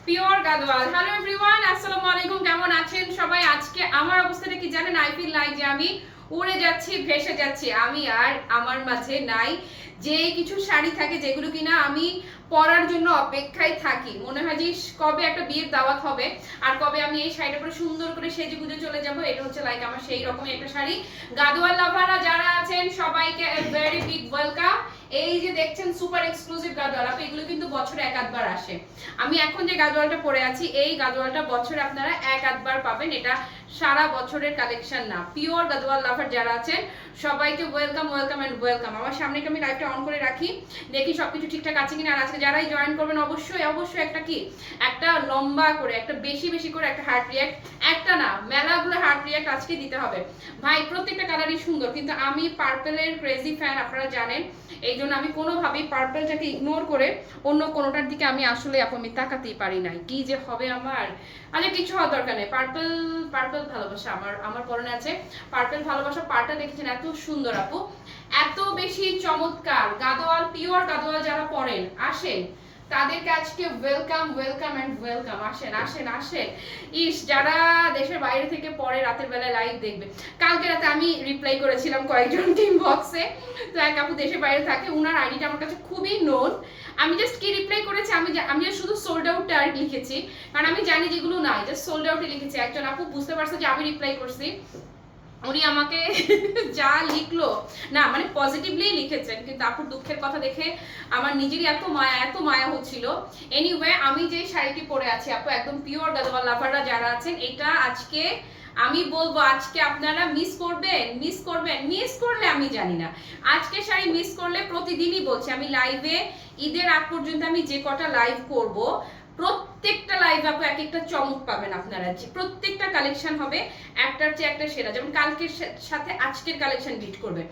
Pure Gadwal. Hello everyone, আসসালামু আলাইকুম। কেমন আছেন সবাই? আজকে আমার অবস্থাটা কি জানেন? আই ফিল লাইক যে আমি উড়ে যাচ্ছি, ভেসে যাচ্ছি। আমি আর আমার মাঝে নাই যে কিছু শাড়ি থাকে যেগুলো কিনা আমি পরার জন্য অপেক্ষায় থাকি। মনে হয় যে কবে একটা বিয়ের দাওয়াত হবে আর কবে আমি এই শাড়িটা পরে সুন্দর করে সেজে গুজে চলে যাব। এটা হচ্ছে লাইক আমার সেই রকমের একটা শাড়ি। গাদওয়াল লাভাররা যারা আছেন সবাইকে ভেরি বিগ ওয়েলকাম। এই যে দেখছেন সুপার এক্সক্লুসিভ গাদওয়াল, এগুলো কিন্তু বছরে এক আধবার আসে। আমি এখন যে গাদওয়ালটা পরে আছি, এই গাদওয়ালটা বছরে আপনারা এক আধবার পাবেন। এটা সারা বছরের কালেকশন না। পিওর গাদওয়াল লাভার যারা আছেন সবাইকে ওয়েলকাম ওয়েলকাম এন্ড ওয়েলকাম। আমার সামনে আমি লাইভটা অন করে রাখি, দেখি সবকিছু ঠিকঠাক আছে কিনা। আর আজকে যারাই জয়েন করবেন অবশ্যই অবশ্যই একটা লম্বা করে, একটা বেশি বেশি করে একটা হার্ট রিঅ্যাক্ট, একটা না মেলাগুলো হার্ট রিঅ্যাক্ট আজকে দিতে হবে ভাই। প্রত্যেকটা কালারই সুন্দর, কিন্তু আমি পার্পেলের ক্রেজি ফ্যান, আপনারা জানেন। এই জন্য আমি কোনোভাবেই পার্পেলটাকে ইগনোর করে অন্য কোনোটার দিকে আমি আসলে আমি তাকাতেই পারি নাই। কি যে হবে আমার। আরে কিছু হওয়ার দরকার নেই। পার্পেল পার্পেল ভালোবাসা আমার আমার পরনে আছে। পার্পেল ভালোবাসা পার্টটা দেখেছেন, এত সুন্দর আপু, এত বেশি চমৎকার। গাদওয়াল, পিওর গাদওয়াল যারা পরেন আসেন, তাদেরকে আজকে ওয়েলকাম ওয়েলকাম এন্ড ওয়েলকাম। আসেন আসেন আসেন। ইস, যারা দেশের বাইরে থেকে পরে রাতের বেলায় লাইভ দেখবে, কালকে রাতে আমি রিপ্লাই করেছিলাম কয়েকজন টিম বক্সে। তো এক আপু দেশের বাইরে থাকে, উনার আইডিটা আমার কাছে খুবই নোন। আমি জাস্ট কি রিপ্লাই করেছি, আমি শুধু সোল্ড আউট আর লিখেছি, কারণ আমি জানি যেগুলো নাই, জাস্ট সোল্ড আউটই লিখেছি। একজন আপু বুঝতে পারছে যে আমি রিপ্লাই করছি, উনি আমাকে যা লিখলো না, মানে পজিটিভলি লিখেছেন, কিন্তু আপুর দুঃখের কথা দেখে আমার নিজেরই এত মায়া হচ্ছিল। এনিওয়ে, আমি যে শাড়িটি পরে আছি আপু, একদম পিওর গাদওয়াল লাভাররা যারা আছেন, এটা আজকে আমি বলবো আজকে আপনারা মিস করলে আমি জানি না। আজকে শাড়ি মিস করলে, প্রতিদিনই বলছি আমি লাইভে, ঈদের আগ পর্যন্ত আমি যে কটা লাইভ করব, প্রত্যেকটা লাইভ আপু এক একটা চমক পাবেন আপনারা। যে প্রত্যেকটা কালেকশন হবে একটার চেয়ে একটা সেরা। যেমন কালকের সাথে আজকের কালেকশন বিট করবে,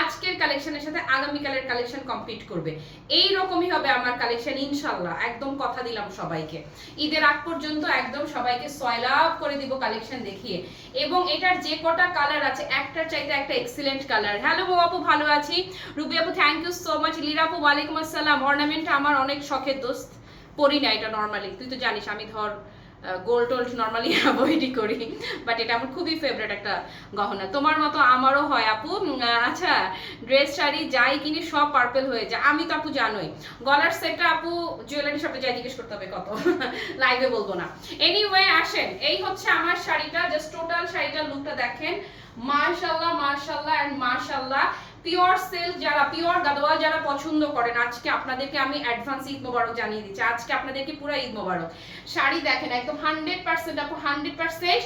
আজকের কালেকশনের সাথে আগামীকালের কালেকশন কমপ্লিট করবে। এই রকমই হবে আমার কালেকশন ইনশাল্লাহ। একদম কথা দিলাম সবাইকে, ঈদের আগ পর্যন্ত একদম সবাইকে সয়লাভ করে দিব কালেকশন দেখিয়ে। এবং এটার যে কটা কালার আছে, একটার চাইতে একটা এক্সিলেন্ট কালার। হ্যালো বউ আপু, ভালো আছি। রুবি আপু thank you so much. Lira আপু ওয়ালাইকুম আসসালাম। অর্নামেন্ট আমার অনেক শখের দোস্ত, পরি না এটা নর্মালি, তুই তো জানিস আমি ধর গোল্ড টোল্ড নর্মালি অ্যাভয়েডই করি, বাট এটা আমার খুবই ফেভারিট একটা গহনা। তোমার মতো আমারও হয় আপু। আচ্ছা, ড্রেস শাড়ি যাই কিনি সব পার্পেল হয়ে যায়। আমি তো আপু জানোই, গলার সেটটা আপু জুয়েলারি শপে যাই জিজ্ঞেস করতে হবে কত, লাইভে বলবো না। এনিওয়ে আসেন, এই হচ্ছে আমার শাড়িটা। জাস্ট টোটাল শাড়িটার লুকটা দেখেন। মাশাআল্লাহ মাশাআল্লাহ এন্ড মাশাআল্লাহ। পিওর সিল্ক যারা, পিওর গাদওয়াল যারা পছন্দ করেন, আজকে আপনাদেরকে আমি অ্যাডভান্স ঈদ মোবারক জানিয়ে দিচ্ছি। আজকে আপনাদেরকে পুরো ঈদ মোবারক। শাড়ি দেখেন একদম 100% আপু, 100%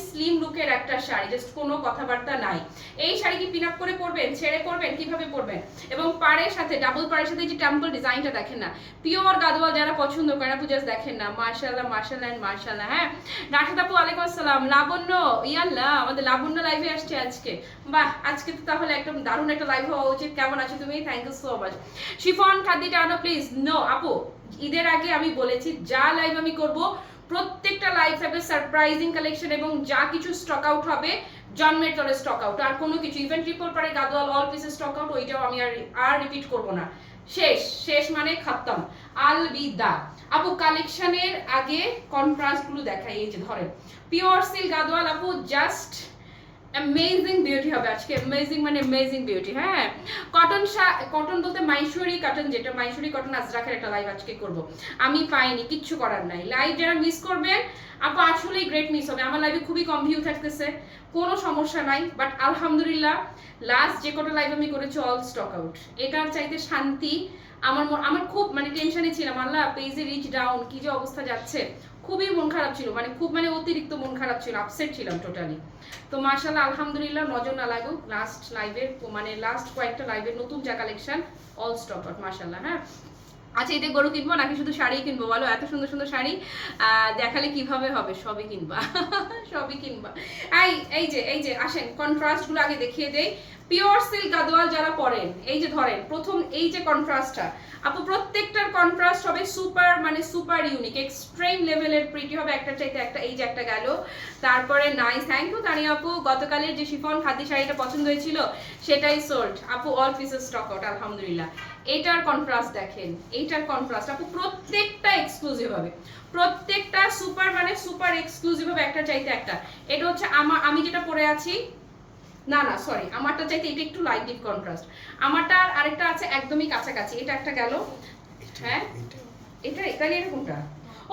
স্লিম লুকের একটা শাড়ি, জাস্ট কোনো কথাবার্তা নাই। এই শাড়ি কি পিন আপ করে পরবেন, ছেড়ে পরবেন, কিভাবে পরবেন? এবং পাড়ের সাথে, ডাবল পাড়ের সাথে যে টেম্পল ডিজাইনটা দেখেন না, পিওর গাদওয়াল যারা পছন্দ করেন আপু জাস্ট দেখেন না। মাশাআল্লাহ মাশাআল্লাহ এন্ড মাশাআল্লাহ। হ্যাঁ, রাশিদ আপু ওয়ালাইকুম আসসালাম। লাবণ্য, ইয়াল্লাহ আমাদের লাবণ্য লাইভে আসছে আজকে। বাহ, আজকে তো তাহলে একদম দারুণ একটা লাইভ হওয়া উচিত। কেমন আছো তুমি? Thank you so much. Chiffon খাদিটা আনো প্লিজ। নো আপু, ঈদের আগে আমি বলেছি যা লাইভ আমি করব, প্রত্যেকটা লাইভ থাকবে সারপ্রাইজিং কালেকশন, এবং যা কিছু স্টক আউট হবে জন্মের তরে স্টক আউট। আর কোনো কিছু ইভেন্ট ট্রিপল পারে Gadwal all pieces stock out, ওইটাও আমি আর রিপিট করব না। শেষ শেষ মানে খতম, আলবিদা। আপু কালেকশনের আগে কন্ট্রাস্ট গুলো দেখাই। এই যে ধরেন পিওর সিল্ক গাদওয়াল আপু, জাস্ট অ্যামেজিং বিউটি হবে আজকে। অ্যামেজিং মানে অ্যামেজিং বিউটি। হ্যাঁ, কটন বলতে মাইশোরি কটন, যেটা মাইশোরি কটন আজরাকের একটা লাইভ আজকে করব। আমি পাইনি, কিচ্ছু করার নাই। লাইভ যারা মিস করবেন আপু, আসলেই গ্রেট মিস হবে। আমার লাইভে খুবই কম ভিউ থাকতেছে, কোনো সমস্যা নাই, বাট আলহামদুলিল্লাহ লাস্ট যে কটা লাইভ আমি করেছি অল স্টক আউট। এটার চাইতে শান্তি আমার খুব মানে টেনশনে ছিলাম, আল্লাহ পেজে রিচ ডাউন, কি যে অবস্থা যাচ্ছে। খুবই মন খারাপ ছিল, মানে খুব মানে অতিরিক্ত মন খারাপ ছিল, আপসেট ছিলাম টোটালি। তো মাশাআল্লাহ আলহামদুলিল্লাহ, নজর না লাগুক, লাস্ট লাইভের মানে লাস্ট কয়েকটা লাইভের নতুন যা কালেকশন অল স্টক আউট মাশাআল্লাহ। হ্যাঁ, আচ্ছা ঈদে গরু কিনবো নাকি শুধু শাড়ি কিনবো বলো? এত সুন্দর সুন্দর শাড়ি দেখালে কিভাবে হবে? সবই কিনবা সবই কিনবা। এই যে আসেন কন্ট্রাস্ট গুলো আগে দেখিয়ে দেই। পিওর সিল্ক গাদোয়াল যারা পরেন, এই যে ধরেন প্রথম এই যে কন্ট্রাস্টটা আপু, প্রত্যেকটার কন্ট্রাস্ট হবে সুপার, মানে সুপার ইউনিক, এক্সট্রিম লেভেলের প্রিটি হবে একটা চাইতে একটা। এই যে একটা গেল, তারপরে নাইস, থ্যাংক ইউ তানিয়া আপু। গতকালের যে শিফন খাদি শাড়িটা পছন্দ হয়েছিল সেটাই সোল্ড আপু, অল পিসেস স্টক আউট আলহামদুলিল্লাহ। এইটার কন্ট্রাস্ট দেখেন, এইটার কন্ট্রাস্ট আপু প্রত্যেকটা এক্সক্লুসিভ হবে, প্রত্যেকটা সুপার, মানে সুপার এক্সক্লুসিভ হবে একটা চাইতে একটা। এটা হচ্ছে আমি যেটা পরে আছি, না না সরি, আমারটা চাইতে এটা একটু লাইট ডিপ কন্ট্রাস্ট, আমারটা আরেকটা আছে একদমই কাছাকাছি। এটা একটা গেল, হ্যাঁ এটা এখানে এরকমটা,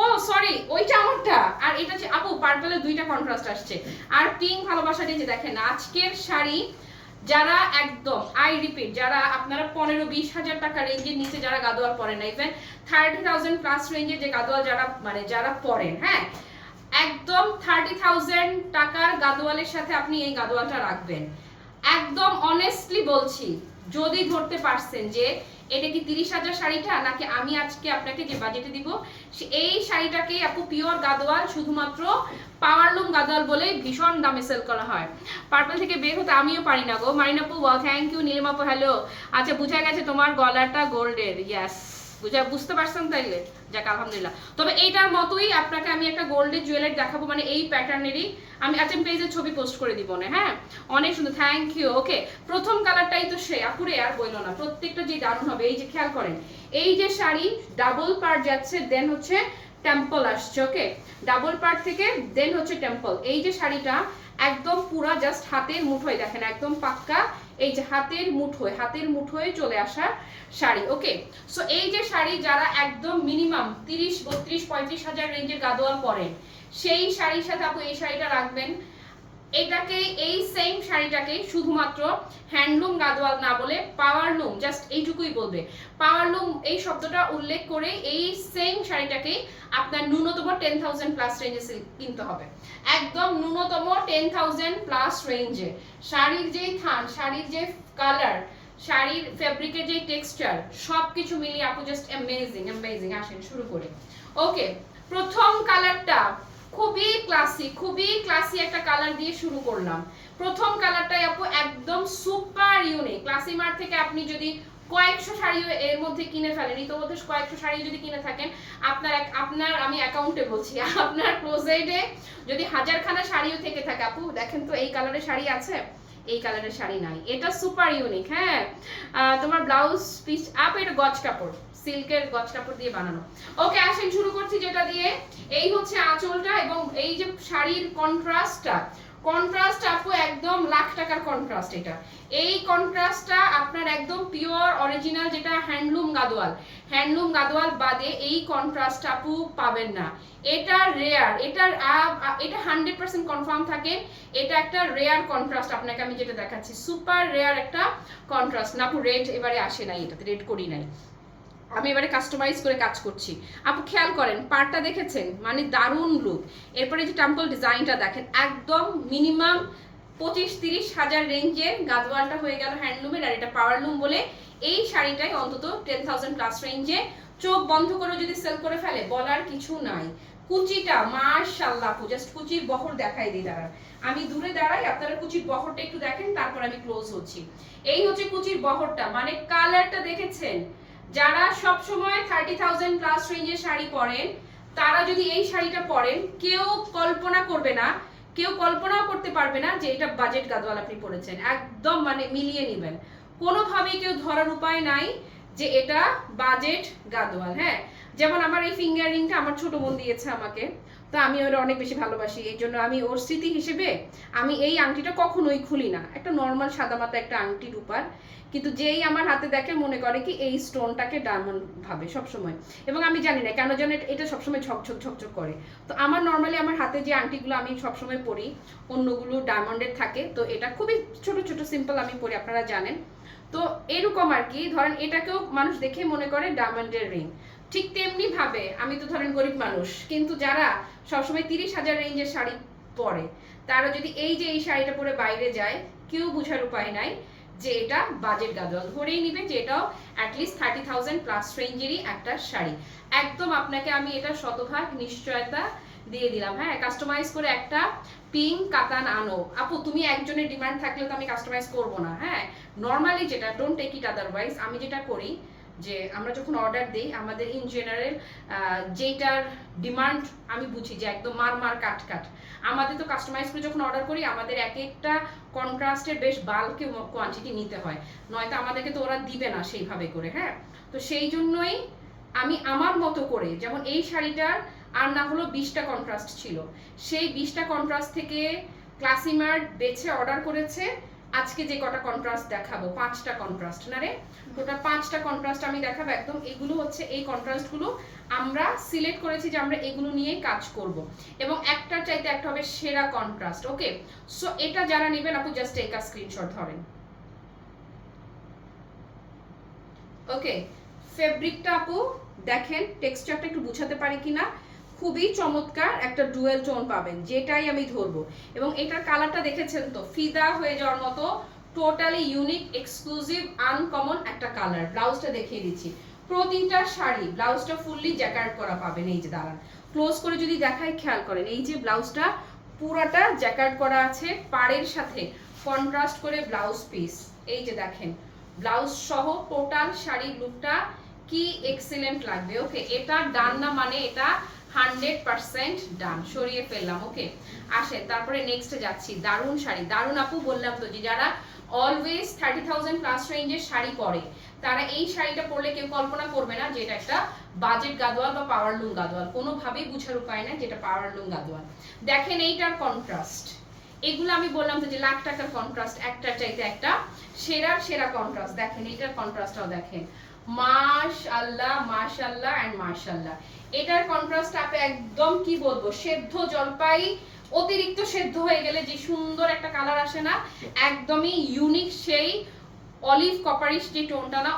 ও সরি ওইটা আমারটা, আর এটা হচ্ছে আপু পার্পলের দুইটা কন্ট্রাস্ট আসছে, আর পিঙ্ক ভালোবাসাটা যে দেখেন আজকের শাড়ি যারা একদম আই রিপিট, যারা আপনারা 15-20 হাজার টাকা রেঞ্জের নিচে যারা গাদোয়াল পরেন না, ইভেন 30,000 প্লাস রেঞ্জে যে গাদোয়াল যারা মানে যারা পরেন, হ্যাঁ একদম 30,000 টাকার গাদোয়ালের সাথে আপনি এই গাদোয়ালটা রাখবেন। একদম অনেস্টলি বলছি, যদি ধরতে পারছেন যে এটা কি 30,000 শাড়িটা নাকি আমি আজকে আপনাকে যে বাজেটে দিব এই শাড়িটাকে আপু পিওর গাদোয়াল, শুধুমাত্র পাওয়ারলুম গাদোয়াল বলে ভীষণ দামে সেল করা হয়। পার্পল থেকে বের হতে আমিও পারি না গো। মারিনাপু থ্যাংক ইউ। নীলিমাপু হ্যালো। আচ্ছা বুঝা গেছে তোমার গলাটা গোল্ডের, ইয়াস বুঝতে পারছেন তাইলে, যাক আলহামদুলিল্লাহ। তবে এইটার মতোই আপনাকে আমি একটা গোল্ডের জুয়েলারি দেখাবো, মানে এই প্যাটার্নেরই আমি আচ্ছা পেজে ছবি পোস্ট করে দিব না, হ্যাঁ অনেক সুন্দর, থ্যাংক ইউ। ওকে প্রথম কালারটাই তো সে আপুরে আর বইলো না, প্রত্যেকটা যে দারুণ হবে। এই যে খেয়াল করেন, এই যে শাড়ি ডাবল পার্ট যাচ্ছে, দেন হচ্ছে টেম্পল আসছে, ওকে ডাবল পার্ট থেকে দেন হচ্ছে টেম্পল। এই যে শাড়িটা একদম পুরা জাস্ট হাতের মুঠোয়, দেখেন একদম পাক্কা, এই যে হাতের মুঠোয় চলে আসা শাড়ি, ওকে। সো এই যে শাড়ি যারা একদম মিনিমাম 30, 32, 35 হাজার রেঞ্জের গাদোয়াল পরেন, সেই শাড়ির সাথে আপু এই শাড়িটা রাখবেন। এটাকে এই সেম শাড়িটাকে শুধুমাত্র হ্যান্ডলুম গাদোয়াল না বলে পাওয়ারলুম, জাস্ট এইটুকুই বলবে, পাওয়ারলুম এই শব্দটা উল্লেখ করে এই সেম শাড়িটাকে আপনার ন্যূনতম 10,000 প্লাস রেঞ্জে কিনতে হবে, একদম ন্যূনতম 10,000 প্লাস রেঞ্জে। শাড়ির যে থান, শাড়ির যে কালার, শাড়ির ফেব্রিকের যে টেক্সচার, সবকিছু মিলিয়ে আপু জাস্ট অ্যামেজিং অ্যামেজিং। আসেন শুরু করি। ওকে প্রথম কালারটা খুবই ক্লাসি একটা কালার দিয়ে শুরু করলাম। প্রথম কালারটাই আপু একদম সুপার ইউনিক। ক্লাসি মার্ট থেকে আপনি যদি কয়েকশো শাড়িও এর মধ্যে কিনে ফেলেন, ইতোমধ্যে কয়েকশো শাড়ি যদি কিনে থাকেন, আপনার আমি অ্যাকাউন্টে বলছি, আপনার ক্লোজেটে যদি হাজারখানা শাড়িও থেকে থাকে, আপু দেখেন তো এই কালারের শাড়ি আছে, এই কালারের শাড়ি নাই, এটা সুপার ইউনিক। হ্যাঁ তোমার ব্লাউজ পিস আপ, এটা গজ কাপড়, সিল্কের গজ কাপড় দিয়ে বানানো। ওকে আসেন শুরু করছি যেটা দিয়ে, এই হচ্ছে আঁচলটা এবং এই যে শাড়ির কন্ট্রাস্ট আপু একদম লাখ টাকার কন্ট্রাস্ট। এটা এই কন্ট্রাস্টটা আপনার একদম পিওর অরিজিনাল, যেটা হ্যান্ডলুম গাদোয়াল বাদে এই কন্ট্রাস্ট আপু পাবেন না। এটা রেয়ার, এটা 100% কনফার্ম থাকে, এটা একটা রেয়ার কন্ট্রাস্ট। আপনাকে আমি যেটা দেখাচ্ছি সুপার রেয়ার একটা কন্ট্রাস্ট না আপু। রেড এবারে আসে নাই, এটাতে রেড করি নাই, আমি এবারে কাস্টমাইজ করে কাজ করছি। আপু খেয়াল করেন পাড়টা দেখেছেন, মানে দারুণ লুক। এরপরে যে টেম্পল ডিজাইনটা দেখেন, একদম মিনিমাম 25-30 হাজার রেঞ্জের গাদোয়ালটা হয়ে গেল হ্যান্ডলুমের, আর এটা পাওয়ারলুম বলে এই শাড়িটাই অন্তত 10,000 প্লাস রেঞ্জে চোখ বন্ধ করে যদি সেল করে ফেলে বলার কিছু নাই। কুচিটা মাশাআল্লাহ আপু, জাস্ট কুচির বহর দেখাই দিই, দাঁড়ান আমি দূরে দাঁড়াই, আপনারা কুচির বহরটা একটু দেখেন, তারপর আমি ক্লোজ হচ্ছি। এই হচ্ছে কুচির বহরটা, মানে কালারটা দেখেছেন। যারা সব সময় 30,000 প্লাস রেঞ্জের শাড়ি পরেন, তারা যদি এই শাড়িটা পরেন, কেউ কল্পনাও করতে পারবে না যে এটা বাজেট গাদোয়াল আপনি পরেছেন। একদম মানে মিলিয়ে নেবেন, কোনোভাবেই কেউ ধরার উপায় নাই যে এটা বাজেট গাদোয়াল। হ্যাঁ যেমন আমার এই ফিঙ্গার রিংটা আমার ছোট বোন দিয়েছে আমাকে, তো আমি ওরা অনেক বেশি ভালোবাসি, এই জন্য আমি ওর স্মৃতি হিসেবে আমি এই আংটিটা কখনোই খুলি না। একটা নর্মাল সাদামাটা একটা আংটি রূপার, কিন্তু যেই আমার হাতে দেখে মনে করে কি এই স্টোনটাকে ডায়মন্ড ভাবে সবসময়, এবং আমি জানি না কেন যেন এটা সবসময় ঝকঝক করে। তো আমার নর্মালি আমার হাতে যে আংটিগুলো আমি সবসময় পরি, অন্যগুলো ডায়মন্ডের থাকে, তো এটা খুবই ছোট ছোট সিম্পল আমি পরি, আপনারা জানেন। তো এরকম আর কি, ধরেন এটাকেও মানুষ দেখে মনে করে ডায়মন্ডের রিং। ঠিক তেমনি ভাবে আমি তো ধরেন গরিব মানুষ, কিন্তু যারা সবসময় 30,000 রেঞ্জের শাড়ি পরে, তারা যদি এই যে এই শাড়িটা পরে বাইরে যায়, কেউ বোঝার উপায় নাই যে এটা বাজেট গাদোয়াল, ধরেই নিবে যে এটাও অ্যাটলিস্ট 30,000 প্লাস রেঞ্জেরই একটা শাড়ি। একদম আপনাকে আমি এটা শতভাগ নিশ্চয়তা দিয়ে দিলাম। হ্যাঁ, কাস্টমাইজ করে একটা পিঙ্ক কাতান আনো। আপু তুমি একজনের ডিমান্ড থাকলে তো আমি কাস্টমাইজ করব না। হ্যাঁ, নর্মালি যেটা, ডোন্ট টেক ইট আদারওয়াইজ, আমি যেটা করি যে আমরা যখন অর্ডার দিই আমাদের ইন জেনারেল যেটার ডিমান্ড আমি বুঝি যে একদম মার কাট কাট, আমাদের তো কাস্টমাইজ করে যখন অর্ডার করি আমাদের এক একটা কন্ট্রাস্টের বেশ বাল্কে কোয়ান্টিটি নিতে হয়, নয়তো আমাদেরকে তো ওরা দিবে না সেইভাবে করে। হ্যাঁ, তো সেই জন্যই আমি আমার মতো করে, যেমন এই শাড়িটার আর না হলো 20টা কন্ট্রাস্ট ছিল, সেই 20টা কন্ট্রাস্ট থেকে ক্লাসিমার্ট বেছে অর্ডার করেছে আজকে যে কটা কন্ট্রাস্ট দেখাবো, 5টা কন্ট্রাস্ট না রে, টোটাল 5টা কন্ট্রাস্ট আমি দেখাবো। একদম এগুলো হচ্ছে এই কন্ট্রাস্টগুলো আমরা সিলেক্ট করেছি যে আমরা এগুলো নিয়েই কাজ করব, এবং একটার চাইতে একটা হবে সেরা কন্ট্রাস্ট। ওকে, সো এটা যারা নেবেন আপু জাস্ট টেক আ স্ক্রিনশট ধরেন। ওকে, ফেব্রিকটা আপু দেখেন, টেক্সচারটা একটু বুঝাতে পারি কিনা, খুবই চমৎকার একটা ডুয়েল টোন পাবেন, যেটাই আমি ধরবো। এবং এটার কালারটা দেখেছেন তো, ফিদা হয়ে যাওয়ার মতো টোটালি ইউনিক, এক্সক্লুসিভ, আনকমন একটা কালার। ব্লাউজটা দেখিয়ে দিচ্ছি, প্রতিটা শাড়ি ব্লাউজটা ফুললি জ্যাকার্ড করা পাবেন। এই যে দাঁড়ান, ক্লোজ করে যদি দেখাই, খেয়াল করেন, এই যে ব্লাউজটা পুরাটা জ্যাকার্ড করা আছে, পাড়ের সাথে কন্ট্রাস্ট করে ব্লাউজ পিস। এই যে দেখেন, ব্লাউজ সহ টোটাল শাড়ির লুকটা কি এক্সিলেন্ট লাগবে। ওকে, এটা ডান না, মানে এটা 100% ডান, সরিয়ে ফেললাম। ওকে, আসেন তারপরে নেক্সটে যাচ্ছি। দারুণ শাড়ি, দারুণ আপু, বললাম তো যে যারা অলওয়েজ 30,000 প্লাস রেঞ্জের শাড়ি পরে তারা এই শাড়িটা পরলে কেউ কল্পনা করবে না যে এটা একটা বাজেট গাদোয়াল বা পাওয়ার লুম গাদোয়াল, কোনোভাবেই বুঝার উপায় না যেটা পাওয়ার লুম গাদোয়াল। দেখেন এইটার কন্ট্রাস্ট, এগুলো আমি বললাম তো যে লাখ টাকার কন্ট্রাস্ট, একটার চাইতে একটা সেরা কন্ট্রাস্ট। দেখেন এইটার কন্ট্রাস্টটাও দেখেন, মাশাআল্লাহ মাশাআল্লাহ এন্ড মাশাআল্লাহ। এটার কন্ট্রাস্ট আপনি একদম কি বলবো, সেদ্ধ জলপাই অতিরিক্ত সেদ্ধ হয়ে গেলে যে সুন্দর একটা কালার আসে না, একদমই ইউনিক সেই অলিভ কপারিশ যে টোনটা না,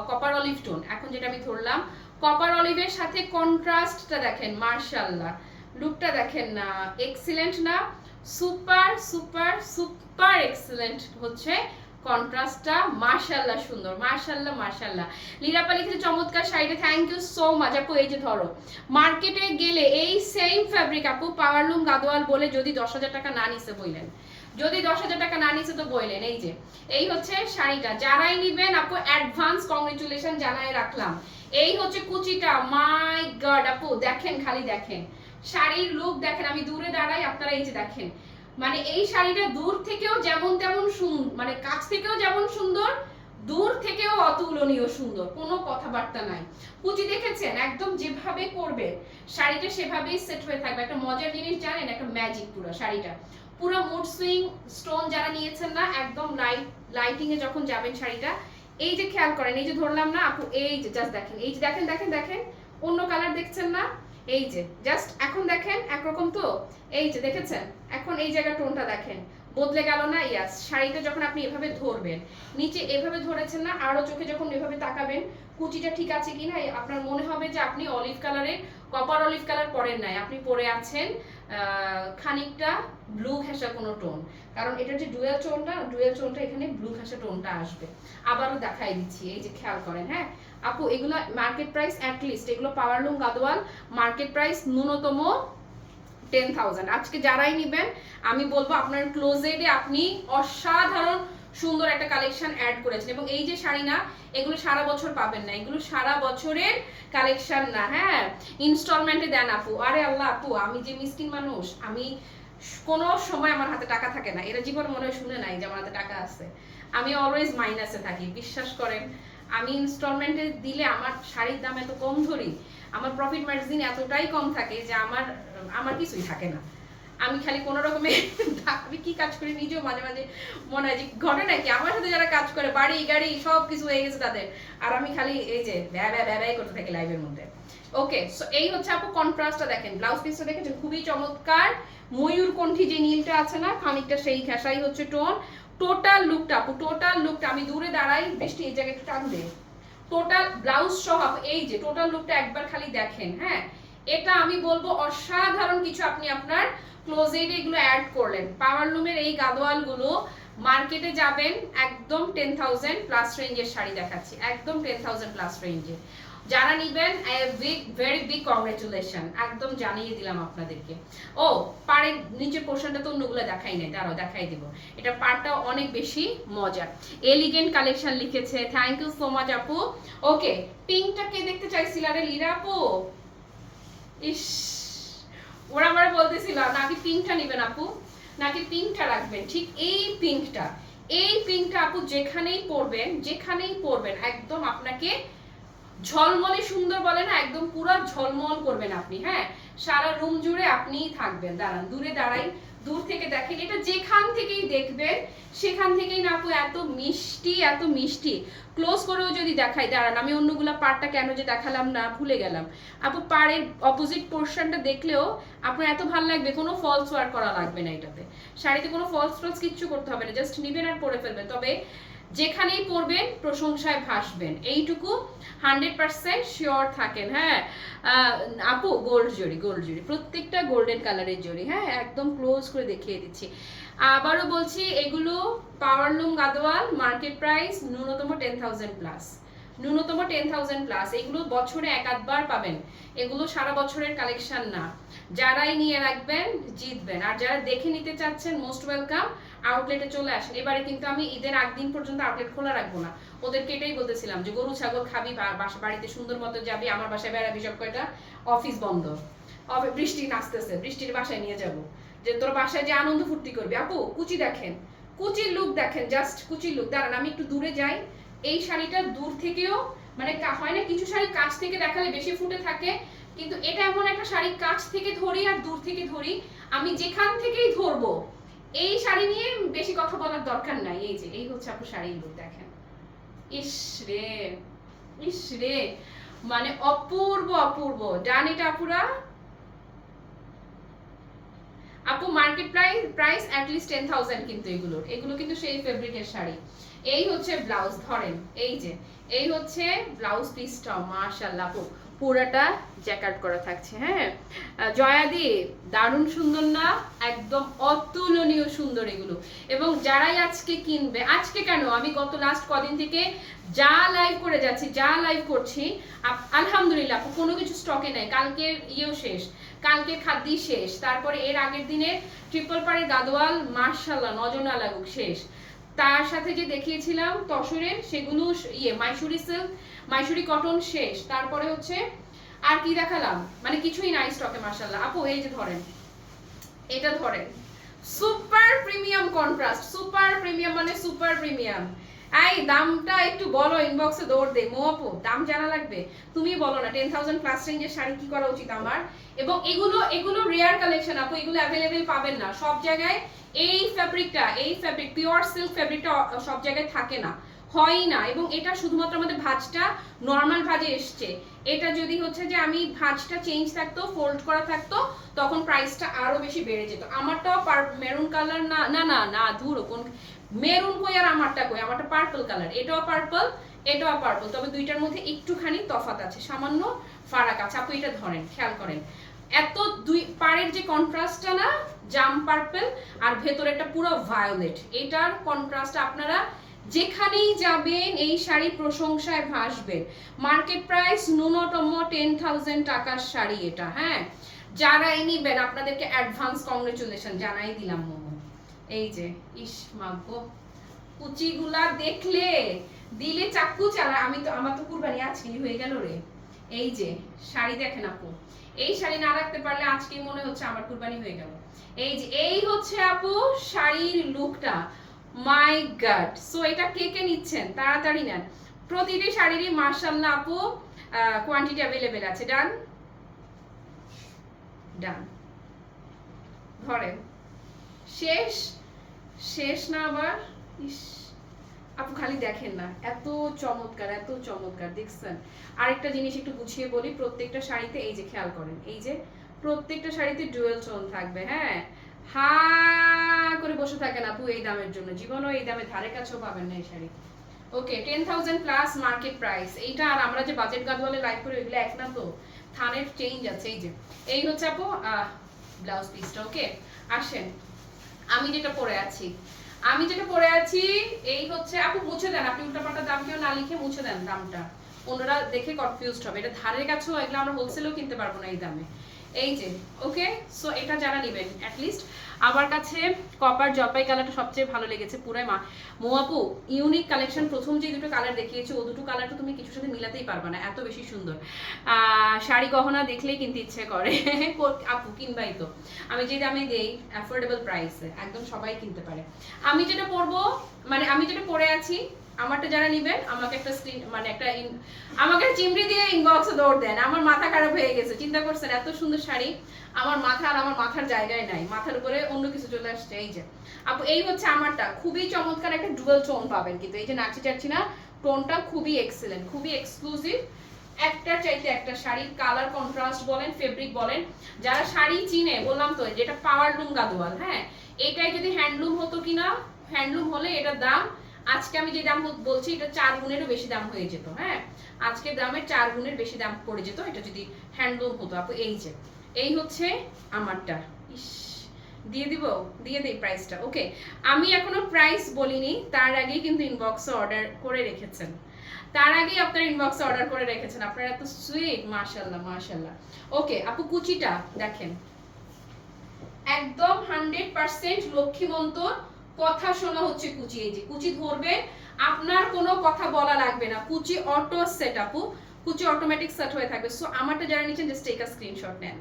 কপার অলিভ টোন। এখন যেটা আমি ধরলাম কপার অলিভের সাথে কন্ট্রাস্টটা দেখেন, মাশাআল্লাহ, লুকটা দেখেন না, এক্সিলেন্ট না, সুপার সুপার সুপার এক্সিলেন্ট হচ্ছে কন্ট্রাস্টটা। মাশাআল্লাহ সুন্দর, মাশাআল্লাহ মাশাআল্লাহ। লীরাপা লিখেছে চমৎকার শাড়িটা, থ্যাংক ইউ সো মাচ আপু। এই যে ধরো, মার্কেটে গেলে এই সেম ফ্যাব্রিক আপু পাওয়ারলুম গাদোয়াল বলে যদি 10,000 টাকা না নিছে বইলেন, যদি 10,000 টাকা না নিছে তো বইলেন। এই যে এই হচ্ছে শাড়িটা, যারাই নিবেন আপু অ্যাডভান্স কংগ্রেচুলেশন জানাই রাখলাম। এই হচ্ছে কুচিটা, মাই গড আপু দেখেন, খালি দেখেন শাড়ির লুক দেখেন, আমি দূরে দাঁড়াই আপনারা এই যে দেখেন, মানে এই শাড়িটা দূর থেকেও যেমন তেমন সুন্দর, মানে কাছ থেকেও যেমন সুন্দর, দূর থেকেও অতুলনীয় সুন্দর, কোনো কথাবার্তা নাই। কুচি দেখেছেন, একদম যেভাবে করবে শাড়িটা সেভাবেই সেট হয়ে থাকবে। একটা মজার জিনিস জানেন, একটা ম্যাজিক, পুরো শাড়িটা পুরো মুড সুইং স্টোন যারা নিয়েছেন না, একদম লাইটিং এ যখন যাবেন শাড়িটা, এই যে খেয়াল করেন, এই যে ধরলাম না আপু, এই যে জাস্ট দেখেন, এই যে দেখেন দেখেন দেখেন, অন্য কালার দেখছেন না, এই যে জাস্ট এখন দেখেন একরকম তো, এই যে দেখেছেন, এখন এই জায়গা টোনটা দেখেন বদলে গেল না। ইয়াস, শাড়িটা যখন আপনি এভাবে ধরবেন, নিচে এভাবে ধরেছেন না, আরো চোখে যখন এভাবে তাকাবেন কুচিটা ঠিক আছে কিনা, আপনার মনে হবে যে আপনি অলিভ কালারের, কপার অলিভ কালার পরেন নাই, আপনি পরে আছেন খানিকটা ব্লু ঘেঁষা কোনো টোন, কারণ এটার যে ডুয়েল টোনটা এখানে ব্লু ঘেঁষা টোনটা আসবে। আবারও দেখাই দিচ্ছি, এই যে খেয়াল করেন। হ্যাঁ আপু, এগুলো মার্কেট প্রাইস অ্যাটলিস্ট, এগুলো পাওয়ারলুম গাদোয়াল মার্কেট প্রাইস ন্যূনতম 10,000। আজকে যারাই নেবেন আমি বলবো আপনার ক্লোজেটে আপনি অসাধারণ সুন্দর একটা কালেকশন অ্যাড করেছেন। এবং এই যে শাড়ি না, এগুলো সারা বছর পাবেন না, এগুলো সারা বছরের কালেকশন না। হ্যাঁ, ইনস্টলমেন্টে দেন আপু। আরে আল্লাহ আপু, আমি যে মিসকিন মানুষ, আমি কোনো সময় আমার হাতে টাকা থাকে না, এরা জীবনে মনে হয় শুনে নাই যে আমার হাতে টাকা আছে, আমি অলওয়েজ মাইনাসে থাকি, বিশ্বাস করেন। আমি ইনস্টলমেন্টে দিলে আমার শাড়ির দাম এত কম ধরি, আমার প্রফিট মার্জিন এতটাই কম থাকে যে আমার কিছুই থাকে না। আমি খালি কোনো রকমে আমি কি কাজ করি নিজেও মাঝে মাঝে মনে হয় যে ঘটনা কি, আমার সাথে যারা কাজ করে বাড়ি গাড়ি সব কিছু হয়ে গেছে তাদের, আর আমি খালি এই যে ব্যয় করতে থাকি লাইভের মধ্যে। ওকে, সো এই হচ্ছে আপু কন্ট্রাস্টটা দেখেন, ব্লাউজ পিসটা দেখেছেন, খুবই চমৎকার। ময়ূরকণ্ঠী যে নীলটা আছে না খানিকটা, সেই ঘেঁষাই হচ্ছে টোন। টোটাল লুকটা আপু, টোটাল লুকটা, আমি দূরে দাঁড়াই, বৃষ্টি এই জায়গায় একটু টান দে, টোটাল ব্লাউজ সহ এই যে টোটাল লুকটা একবার খালি দেখেন। হ্যাঁ, এটা আমি বলবো অসাধারণ কিছু আপনি আপনার ক্লোজেটে এগুলো অ্যাড করলেন। পাওয়ারলুমের এই গাদোয়ালগুলো মার্কেটে যাবেন একদম 10,000 প্লাস রেঞ্জের শাড়ি দেখাচ্ছি, একদম 10,000 প্লাস রেঞ্জে। যারা নিবেন ভেরি বিগ কংগ্রেচুলেশন, একদম জানিয়ে দিলাম আপনাদেরকে। ও পাড়ের নিচের পোর্শনটা তো অন্যগুলো দেখাই নাই, দাঁড়াও দেখাই দিব। এটা পাড়টা অনেক বেশি মজার। এলিগেন্ট কালেকশন লিখেছে, থ্যাংক ইউ সো মাচ আপু। ওকে, পিঙ্কটা কে দেখতে চাইছিল রে লীরা আপু? ইস, ওরা আমার বলতেছিল নাকি পিঙ্কটা নেবেন আপু, নাকি পিঙ্কটা রাখবেন। ঠিক এই পিঙ্কটা, এই পিঙ্কটা আপু যেখানেই পরবেন একদম আপনাকে ঝলমলে সুন্দর বলে না, একদম পুরো ঝলমল করবেন আপনি। হ্যাঁ, সারা রুম জুড়ে আপনিই থাকবেন। দাঁড়ান দূরে দাঁড়াই, দূর থেকে দেখেন, এটা যেখান থেকেই দেখবেন সেখান থেকেই না আপু এত মিষ্টি, এত মিষ্টি। ক্লোজ করেও যদি দেখাই, দাঁড়ান আমি অন্যগুলা পাড়টা কেন যে দেখালাম না, ভুলে গেলাম। আপু পাড়ের অপোজিট পোর্শনটা দেখলেও আপনার এত ভালো লাগবে, কোনো ফলস ওয়ার্ক করা লাগবে না এটাতে। শাড়িতে কোনো ফলস ফলস কিচ্ছু করতে হবে না, জাস্ট নিবেন আর পরে ফেলবেন। তবে যেখানেই পরবেন প্রশংসায় ভাসবেন, এইটুকু 100% শিওর থাকেন। হ্যাঁ আপু, গোল্ড জড়ি, প্রত্যেকটা গোল্ডেন কালারের জড়ি। হ্যাঁ, একদম ক্লোজ করে দেখিয়ে দিচ্ছি। আবারও বলছি, এগুলো পাওয়ারলুম গাদোয়াল, মার্কেট প্রাইস ন্যূনতম 10,000 প্লাস, ন্যূনতম 10,000 প্লাস। এগুলো বছরে এক আধবার পাবেন, এগুলো সারা বছরের কালেকশন না। যারাই নিয়ে রাখবেন জিতবেন, আর যারা দেখে নিতে চাচ্ছেন মোস্ট ওয়েলকাম, আউটলেটে চলে আসেন। এবারে কিন্তু আমি ঈদের আগ দিন পর্যন্ত আউটলেট খোলা রাখবো না, ওদেরকে এটাই বলতেছিলাম যে গরু ছাগল খাবি, বাড়িতে সুন্দর মতো যাবি, আমার বাসায় বেড়াবি, সব কয়টা অফিস বন্ধ, বৃষ্টি নাচতেছে, বৃষ্টির বাসায় নিয়ে যাব, যে তোর বাসায় যে আনন্দ ফুর্তি করবি। আপু কুচি দেখেন, কুচির লুক দেখেন, জাস্ট কুচির লুক। দাঁড়ান আমি একটু দূরে যাই, এই শাড়িটা দূর থেকেও মানে হয় না, কিছু শাড়ি কাছ থেকে দেখালে বেশি ফুটে থাকে, কিন্তু এটা এমন একটা শাড়ি কাছ থেকে ধরি আর দূর থেকে ধরি, আমি যেখান থেকেই ধরবো। এই শাড়ি নিয়ে বেশি কথা বলার দরকার নাই। এই যে এই হচ্ছে আপু শাড়ির লুক দেখেন, ইস রে, ইস রে, মানে অপূর্ব অপূর্ব। ডান এটা আপুরা? আপু মার্কেট প্রাইস অ্যাটলিস্ট 10,000, কিন্তু এগুলো কিন্তু সেই ফেব্রিকের শাড়ি। এই হচ্ছে ব্লাউজ, ধরেন এই যে এই হচ্ছে ব্লাউজ পিসটা, মাশাআল্লাহ আপু পুরাটা জ্যাকার্ড করা থাকছে। হ্যাঁ জয়াদি, দারুণ সুন্দর না? একদম অতুলনীয় সুন্দর এগুলো। এবং যারাই আজকে কিনবে, আজকে কেন, আমি গত লাস্ট কদিন থেকে যা লাইভ করে যাচ্ছি, যা লাইভ করছি, আলহামদুলিল্লাহ আপু কোনো কিছু স্টকে নাই। কালকের ইয়েও শেষ, কালকে খাদ্যি শেষ, তারপরে এর আগের দিনে ট্রিপল পাড়ের গাদোয়াল মাশাআল্লাহ নজর না লাগুক শেষ। তার সাথে যে দেখিয়েছিলাম তসরের, সেগুলো মাইসুরি সিল্ক, মাইসুরি কটন শেষ। তারপরে হচ্ছে আর কি দেখালাম, মানে কিছুই নাই স্টকে মাশাআল্লাহ। আপু এই যে ধরেন, এটা ধরেন, super premium contrast, super premium মানে সুপার প্রিমিয়াম। এই দামটা একটু বলো, ইনবক্সে দৌড় দে। মো আপু দাম জানা লাগবে, তুমি বলো না 10,000 প্লাস রেঞ্জের শাড়ি কি করা উচিত আমার। এবং এগুলো রেয়ার কালেকশন আপু, এগুলো অ্যাভেলেবেল পাবেন না সব জায়গায়। এই ফ্যাব্রিক পিওর সিল্ক ফ্যাব্রিকটা সব জায়গায় থাকে না, হয়ই না। এবং এটা শুধুমাত্র আমাদের ভাঁজটা নর্মাল ভাঁজে এসছে। এটা যদি হচ্ছে যে আমি ভাঁজটা চেঞ্জ থাকতো, ফোল্ড করা থাকতো, তখন প্রাইসটা আরো বেশি বেড়ে যেত। আমারটাও মেরুন কালার না, না না না ধুরো, কোন মেরুন কই আর আমারটা কই, আমারটা পার্পল কালার, এটাও পার্পল, এটাও পার্পল, তবে দুইটার মধ্যে একটুখানি তফাৎ আছে, সামান্য ফারাক আছে। আপু এটা ধরেন, খেয়াল করেন, এত দুই পাড়ের যে কন্ট্রাস্টটা না, জাম পার্পল আর ভেতরেরটা পুরো ভায়োলেট, এটার কন্ট্রাস্ট আপনারা যেখানেই যাবেন এই শাড়ি প্রশংসায় ভাসবেন। মার্কেট প্রাইস ন্যূনতম 10,000 টাকার শাড়ি এটা। হ্যাঁ, যারাই নিবেন আপনাদেরকে অ্যাডভান্স কংগ্রেচুলেশন জানাই দিলাম। মোমো এই যে, ইস মাগো, কুচিগুলা দেখলে দিলে চাকু চালা। আমার তো কুরবানি আজকেই হয়ে গেল রে। এই যে শাড়ি দেখেন আপু, এই শাড়ি না রাখতে পারলে আজকেই মনে হচ্ছে আমার কুরবানি হয়ে গেল। এই যে এই হচ্ছে আপু শাড়ির লুকটা, মাই গড। সো এটা কে কে নিচ্ছেন তাড়াতাড়ি নেন, প্রতিটি শাড়িরই মাশাআল্লাহ আপু কোয়ান্টিটি অ্যাভেলেবেল আছে। ডান ডান, ধরেন শেষ, শেষ না আবার। ইস আপু খালি দেখেন না, এত চমৎকার, এত চমৎকার দেখছেন। আরেকটা জিনিস একটু গুছিয়ে বলি, প্রত্যেকটা শাড়িতে এই যে খেয়াল করেন, এই যে প্রত্যেকটা শাড়িতে ডুয়েল টোন থাকবে। হ্যাঁ, হা করে বসে থাকেন আপু এই দামের জন্য, জীবনও এই দামে ধারে কাছেও পাবেন না এই শাড়ি। ওকে, 10,000 প্লাস মার্কেট প্রাইস এইটা। আর আমরা যে বাজেট গাদওয়ালে লাইভ করে এগুলো এক না তো, থানের চেঞ্জ আছে। এই যে এই হচ্ছে আপু ব্লাউজ পিসটা। ওকে আসেন, আমি যেটা পরে আছি, আমি যেটা পরে আছি এই হচ্ছে, আপু মুছে দেন, আপনি উল্টাপাল্টা দাম কেউ না লিখে মুছে দেন দামটা, অন্যরা দেখে কনফিউজড হবে। এটা ধারের কাছেও এগুলো আমরা হোলসেলেও কিনতে পারবো না এই দামে। এই যে ওকে, সো এটা যারা নেবেন অ্যাটলিস্ট, আমার কাছে কপার জলপাই কালারটা সবচেয়ে ভালো লেগেছে পুরাই। মোয়াপু ইউনিক কালেকশন, প্রথম যে দুটো কালার দেখিয়েছি ও দুটো কালার তো তুমি কিছুর সাথে মিলাতেই পারবে না, এত বেশি সুন্দর। শাড়ি গহনা দেখলেই কিনতে ইচ্ছে করে আপু কিনবাই তো, আমি যে দামে দেই অ্যাফোর্ডেবল প্রাইসে, একদম সবাই কিনতে পারে। আমি যেটা পরবো, মানে আমি যেটা পরে আছি, আমারটা যারা নেবেন আমাকে একটা স্ক্রিন, মানে একটা আমাকে চিমড়ি দিয়ে ইনবক্সে দৌড় দেন, আমার মাথা খারাপ হয়ে গেছে। চিন্তা করছেন এত সুন্দর শাড়ি, আমার মাথা আর আমার মাথার জায়গায় নাই, মাথার উপরে অন্য কিছু চলে আসছে। এই যে আপু এই হচ্ছে আমারটা, খুবই চমৎকার একটা ডুয়াল টোন পাবেন কিন্তু, এই যে নাচি চাচ্ছি না, টোনটা খুবই এক্সেলেন্ট, খুবই এক্সক্লুসিভ। একটার চাইতে একটা শাড়ির কালার কন্ট্রাস্ট বলেন, ফেব্রিক বলেন, যারা শাড়ি চিনে, বললাম তো যেটা পাওয়ারলুম গাদোয়াল, হ্যাঁ এটাই যদি হ্যান্ডলুম হতো কিনা, হ্যান্ডলুম হলে এটার দাম আজকে আমি যে দাম বলছি এটা 4 গুণেরও বেশি দাম হয়ে যেত। হ্যাঁ আজকের দামে 4 গুণের বেশি দাম পড়ে যেত এটা যদি হ্যান্ডলুম হতো। আপু এই যে এই হচ্ছে আমারটা, ইস দিয়ে দিব, দিয়ে দেই প্রাইসটা। ওকে আমি এখনো প্রাইস বলিনি, তার আগেই কিন্তু ইনবক্সে অর্ডার করে রেখেছেন, তার আগেই আপনার ইনবক্সে অর্ডার করে রেখেছেন, আপনারা এত সুইট, মাশাআল্লাহ মাশাআল্লাহ। ওকে আপু কুচিটা দেখেন, একদম 100% লক্ষ্মীমন্তর কথা শোনা হচ্ছে কুচি। এই যে কুচি ধরবে, আপনার কোনো কথা বলা লাগবে না, কুচি অটো সেট, আপু কুচি অটোমেটিক সেট হয়ে থাকবে। সো আমারটা যারা নিচ্ছেন জাস্ট টেক আ স্ক্রিনশট নেন,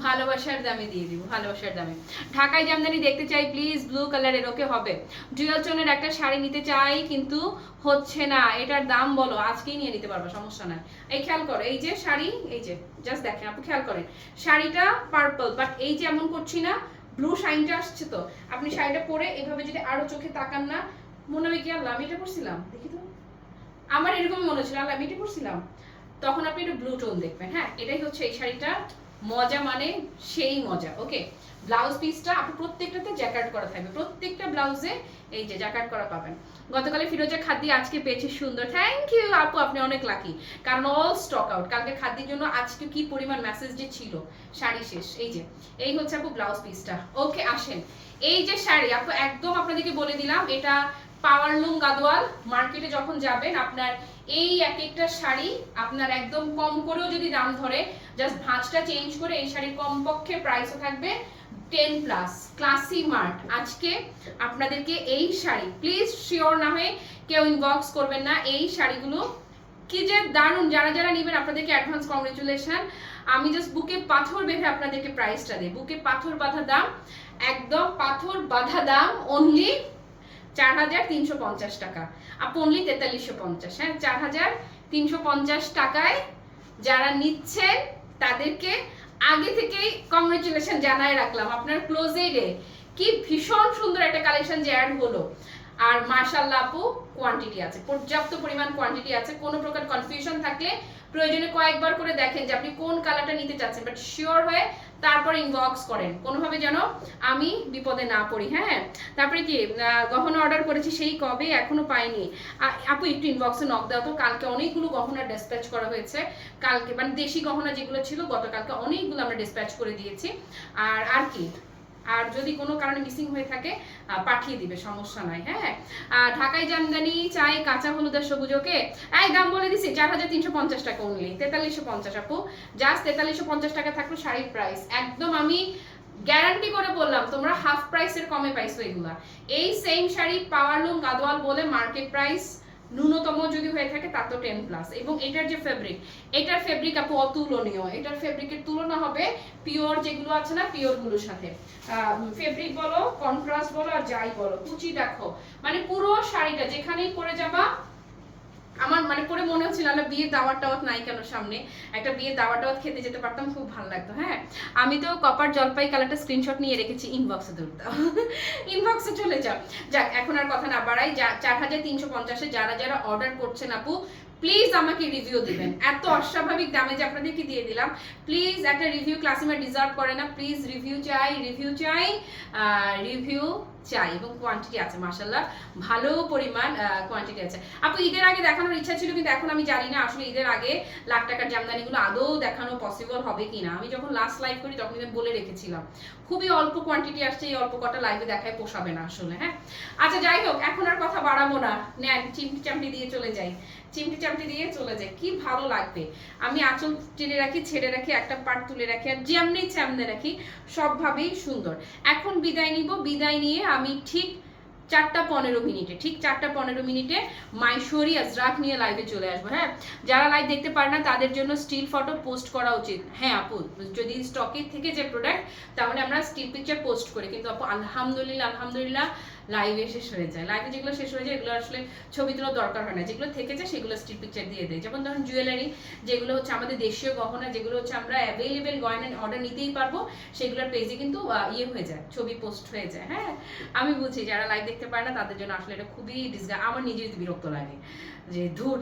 ভালোবাসার দামে দিয়ে দিব, ভালোবাসার দামে। ঢাকায় জামদানি দেখতে চাই প্লিজ, ব্লু কালারের। ওকে হবে। ডুয়াল টোনের একটা শাড়ি নিতে চাই কিন্তু হচ্ছে না, এটার দাম বলো, আজকেই নিয়ে নিতে পারবো, সমস্যা নাই। এই খেয়াল করো, এই যে শাড়ি, এই যে জাস্ট দেখেন আপু, খেয়াল করেন শাড়িটা পার্পল, বাট এই যে এমন করছি না, ব্লু শাইনটা আসছে। তো আপনি শাড়িটা পরে এভাবে যদি আরো চোখে তাকান না, মনে হবে কি আল্লাহ আমি এটা পরছিলাম, দেখি তো, আমার এরকম মনে হচ্ছিল আল্লাহ আমি এটা পরছিলাম, তখন আপনি একটু ব্লু টোন দেখবেন। হ্যাঁ এটাই হচ্ছে এই শাড়িটা মজা, মানে সেই মজা। ওকে ব্লাউজ পিসটা আপনি প্রত্যেকটাতে জ্যাকেট করা থাকবে, প্রত্যেকটা ব্লাউজে এই যে জ্যাকেট করা পাবেন। গতকালে ফিরোজা খাদ্য আজকে পেয়েছি সুন্দর, থ্যাংক ইউ আপু, আপনি অনেক লাকি, কারণ অল স্টক আউট, কালকে খাদ্যের জন্য আজকে কি পরিমাণ মেসেজ যে ছিল, শাড়ি শেষ। এই যে এই হচ্ছে আপু ব্লাউজ পিসটা। ওকে আসেন, এই যে শাড়ি আপু একদম আপনাদেরকে বলে দিলাম, এটা পাওয়ারলুম গাদোয়াল। মার্কেটে যখন যাবেন আপনার এই এক একটা শাড়ি আপনার একদম কম করেও যদি দাম ধরে, জাস্ট ভাঁজটা চেঞ্জ করে এই শাড়ির কমপক্ষে প্রাইসও থাকবে 10+। ক্লাসি মার্ট আজকে আপনাদেরকে এই শাড়ি, প্লিজ শিওর না হয়ে কেউ ইনবক্স করবেন না, এই শাড়িগুলো কি যে দারুণ, যারা যারা নেবেন আপনাদেরকে অ্যাডভান্স কংগ্রেচুলেশন। আমি জাস্ট বুকে পাথর বেঁধে আপনাদেরকে প্রাইসটা দিই, বুকে পাথর বাঁধা দাম, একদম পাথর বাঁধা দাম, অনলি 4350 টাকা। আপু অনলি 4350, হ্যাঁ 4350 টাকায় যারা নিচ্ছেন তাদেরকে আগে থেকেই কংগ্রেচুলেশন জানাই রাখলাম। আপনার ক্লোজেডে কি ভীষণ সুন্দর একটা কালেকশন যে অ্যাড হলো, আর মাশাআল্লাহ আপু কোয়ান্টিটি আছে, পর্যাপ্ত পরিমাণ কোয়ান্টিটি আছে। কোনো প্রকার কনফিউশন থাকলে প্রয়োজনে কয়েকবার করে দেখেন যে আপনি কোন কালারটা নিতে চাচ্ছেন, বাট শিওর হয়ে তারপর ইনবক্স করেন, কোনোভাবে যেন আমি বিপদে না পড়ি। হ্যাঁ তারপরে কি গহনা অর্ডার করেছি সেই কবে, এখনো পাইনি। আপু একটু ইনবক্সে নক দাও তো, কালকে অনেকগুলো গহনা ডিসপ্যাচ করা হয়েছে, কালকে মানে দেশি গহনা যেগুলো ছিল গতকালকে অনেকগুলো আমরা ডিসপ্যাচ করে দিয়েছি। আর কি, আর যদি কোনো কারণে মিসিং হয়ে থাকে পাঠিয়ে দিবে, সমস্যা নাই। হ্যাঁ ঢাকায় জামদানি চাই কাঁচা হলুদ আর সবুজ। ওকে এই দাম বলে দিছি 4350 টাকা অনলি, 4350 আপু, জাস্ট 4350 টাকা থাকলো শাড়ির প্রাইস। একদম আমি গ্যারান্টি করে বললাম তোমরা হাফ প্রাইসের কমে পাইছো এগুলা। এই সেম শাড়ি পাওয়ারলুম গাদোয়াল বলে মার্কেট প্রাইস ন্যূনতম যদি হয়ে থাকে তা তো 10+। এবং এটার যে ফেব্রিক, এটার ফেব্রিক আপু অতুলনীয়, এটার ফেব্রিকের তুলনা হবে পিওর যেগুলো আছে না, পিওর গুলোর সাথে। ফেব্রিক বলো, কন্ট্রাস্ট বলো, আর যাই বলো, কুচি দেখো, মানে পুরো শাড়িটা যেখানেই পরে যাবা, আমার মানে পরে মনে হচ্ছিল না বিয়ে দাওয়াত টাওয়াত নাই কেন সামনে, একটা বিয়ে দাওয়াত টাওয়াত খেতে যেতে পারতাম, খুব ভালো লাগতো। হ্যাঁ আমি তো কপার জলপাই কালারটা স্ক্রিনশট নিয়ে রেখেছি, ইনবক্সে দৌড় দাও, ইনবক্সে চলে যাও। যাক এখন আর কথা না বাড়াই, 4350-এ যারা যারা অর্ডার করছেন আপু প্লিজ আমাকে রিভিউ দিবেন। এত অস্বাভাবিক দামে যে আপনাদেরকে দিয়ে দিলাম, প্লিজ একটা রিভিউ, ক্লাসিমা ডিজার্ভ করে না, প্লিজ রিভিউ চাই, রিভিউ চাই, রিভিউ চাই এবং কোয়ান্টিটি আছে মাশাআল্লাহ, ভালো পরিমাণ কোয়ান্টিটি আছে। আপু ঈদের আগে দেখানোর ইচ্ছা ছিল, কিন্তু এখন আমি জানি না আসলে ঈদের আগে লাখ টাকার জামদানিগুলো আদৌ দেখানো পসিবল হবে কিনা। আমি যখন লাস্ট লাইভ করি তখন আমি বলে রেখেছিলাম খুবই অল্প কোয়ান্টিটি আসছে, এই অল্প কটা লাইভে দেখায় পোষাবে না আসলে। হ্যাঁ আচ্ছা যাই হোক, এখন আর কথা বাড়াবো না, নেন চিমটি চামটি দিয়ে চলে যাই, চিমটি চামটি দিয়ে চলে যায়। কি ভালো লাগবে, আমি আঁচল টেনে রাখি, ছেড়ে রাখি, একটা পার্ট তুলে রাখি, আর যেমনি চামনে রাখি সবভাবেই সুন্দর। এখন বিদায় নিব, বিদায় নিয়ে আমি ঠিক 4টা 15 মিনিটে, ঠিক 4টা 15 মিনিটে মাইশোরি আজরাক নিয়ে লাইভে চলে আসবো। হ্যাঁ যারা লাইভ দেখতে পারে না তাদের জন্য স্টিল ফটো পোস্ট করা উচিত। হ্যাঁ আপু, যদি স্টকের থেকে যে প্রোডাক্ট তাহলে আমরা স্টিল পিকচার পোস্ট করি, কিন্তু আপু আলহামদুলিল্লাহ আলহামদুলিল্লাহ লাইভে শেষ হয়ে যায়, লাইভে যেগুলো শেষ হয়ে যায় এগুলো আসলে ছবি তোলার দরকার হয় না, যেগুলো থেকে যায় সেগুলো স্টিল পিকচার দিয়ে দেয়। যেমন ধরুন জুয়েলারি, যেগুলো হচ্ছে আমাদের দেশীয় গহনা, যেগুলো হচ্ছে আমরা অ্যাভেলেবেল গয়না অর্ডার নিতেই পারবো, সেগুলোর পেজে কিন্তু ইয়ে হয়ে যায়, ছবি পোস্ট হয়ে যায়। হ্যাঁ আমি বুঝি যারা লাইভ দেখতে পারে না তাদের জন্য আসলে এটা খুবই আমার নিজের বিরক্ত লাগে যে ধুর,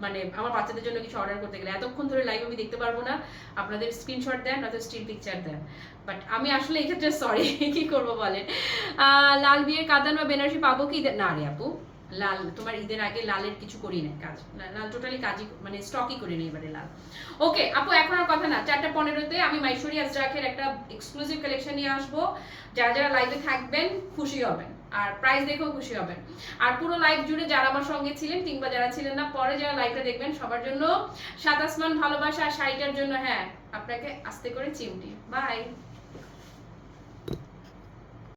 মানে আমার বাচ্চাদের জন্য কিছু অর্ডার করতে গেলে এতক্ষণ ধরে লাইভ আমি দেখতে পারবো না, আপনাদের স্ক্রিনশট দেন নয়তো স্টিল পিকচার দেন। বাট আমি আসলে এই ক্ষেত্রে সরি, কি করবো বলেন। লাল বিয়ের কাতান বা বেনারসি পাবো কি? না রে আপু, লাল তোমার ঈদের আগে লালের কিছু করি না কাজ, লাল টোটালি কাজই মানে স্টকই করি না এবারে লাল। ওকে আপু এখন আর কথা না, 4টা 15-তে আমি মাইশোরি আজরাকের একটা এক্সক্লুসিভ কালেকশন নিয়ে আসবো, যারা যারা লাইভে থাকবেন খুশি হবেন আর প্রাইস দেখেও খুশি হবেন। আর পুরো লাইভ জুড়ে যারা আমার সঙ্গে ছিলেন কিংবা যারা ছিলেন না পরে যারা লাইভটা দেখবেন সবার জন্য সাত আসমান ভালোবাসা, আর শাড়িটার জন্য হ্যাঁ আপনাকে আস্তে করে চিমটি। বাই।